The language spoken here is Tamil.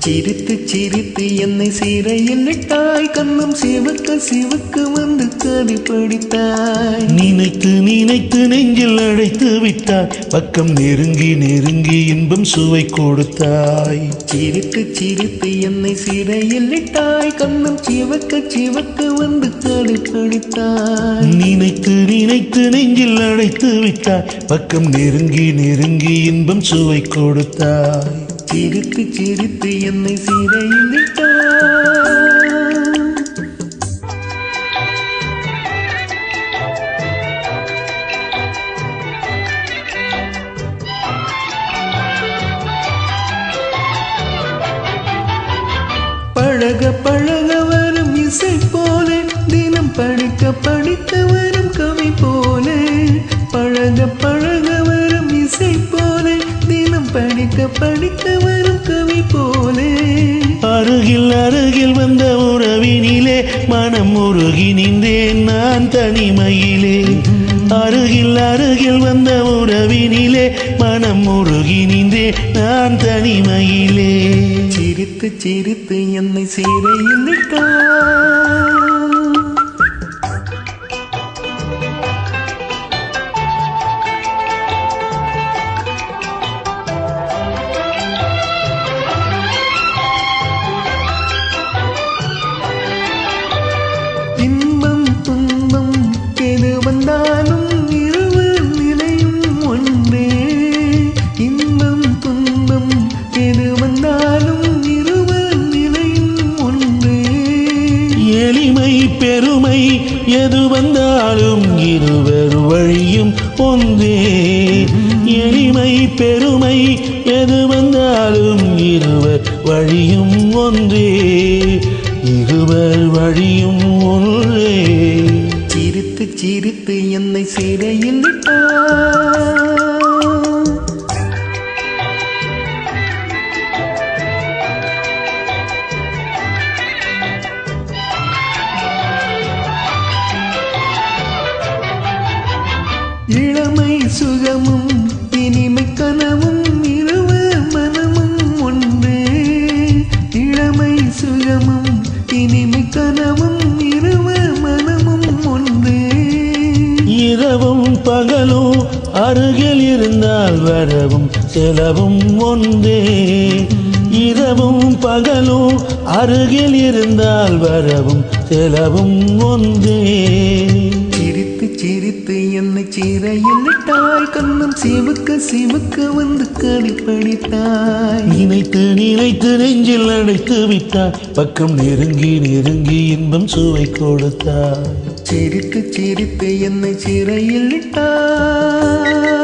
சிரித்து சிரித்து என்னை சிறையில் இட்டாய், கண்ணும் சிவக்க சிவக்க வந்து கதை படித்தாய். நினைத்து நினைத்து நெஞ்சில் அழைத்து விட்டாய், பக்கம் நெருங்கி நெருங்கி இன்பம் சுவை கொடுத்தாய். சிரித்து சிரித்து என்னை சிறையில் இட்டாய், கண்ணும் சிவக்க சிவக்க வந்து கதை படித்தாய். நினைத்து நினைத்து நெஞ்சில் அழைத்து விட்டாய், பக்கம் நெருங்கி நெருங்கி இன்பம் சுவை கொடுத்தாய். சிரித்து சிரித்து என்னை சிறையில் இட்டாய். பழக பழக வரும் இசை போல, தினம் படிக்க படிக்க வரும் கவி போல. பழக பழக வரும் இசை போல, தினம் படிக்க படிக்க வரும் கவி போல. அருகில் அருகில் வந்த உறவினிலே மனம் உருகி நின்றேன் நான் தனிமையிலே. அருகில் அருகில் வந்த உறவினிலே மனம் உருகி நின்றேன் நான் தனிமையிலே. சிரித்து சிரித்து என்னை சிறையில் இட்டாய். இன்பம் துன்பம் எது வந்தாலும் இருவர் நிலையும் ஒன்றே. இன்பம் துன்பம் எது வந்தாலும் இருவர் நிலையும் ஒன்றே. எளிமை பெருமை எது வந்தாலும் இருவர் வழியும் ஒன்றே. எளிமை பெருமை எது வந்தாலும் இருவர் வழியும் ஒன்றே. இருவர் வழியும் ஒன்றே. சிரித்து சிரித்து என்னை சிறையில் இட்டாய். இளமை சுகமும் இனிமை கனவும் இருவர் மனமும் ஒன்றே. இளமை சுகமும் இனிமை கனவும் இருவர் மனமும் ஒன்றே. இரவும் பகலும் அருகில் இருந்தால் வரவும் செலவும் ஒன்றே. இரவும் பகலும் அருகில் இருந்தால் வரவும் செலவும் ஒன்றே. சிரித்து சிரித்து என்னை சிறையில் இட்டாய், கண்ணும் சிவக்க சிவக்க வந்து கதை படித்தாய். நினைத்து நினைத்து நெஞ்சில் அடைத்து விட்டாய், பக்கம் நெருங்கி நெருங்கி இன்பம் சுவை கொடுத்தாய். சிரித்து சிரித்து என்னை சிறையில் இட்டாய்.